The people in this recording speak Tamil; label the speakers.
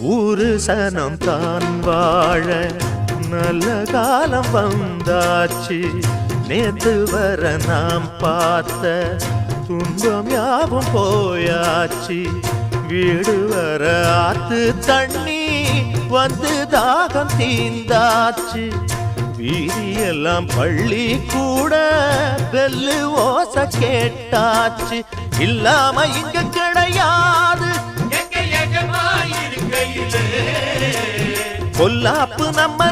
Speaker 1: ஊரு சனம் தான் வாழ நல்ல காலம் வந்தாச்சு. நேத்து வர நாம் பார்த்த துன்பம் யாவும் போயாச்சு. வீடு வர ஆத்து தண்ணி வந்து தாகம் தீந்தாச்சு. வீதியெல்லாம் பள்ளி கூட பெல்லு ஓச கேட்டாச்சு. இல்லாம இங்க கிடையாது பொல்லாப்பு நம்ம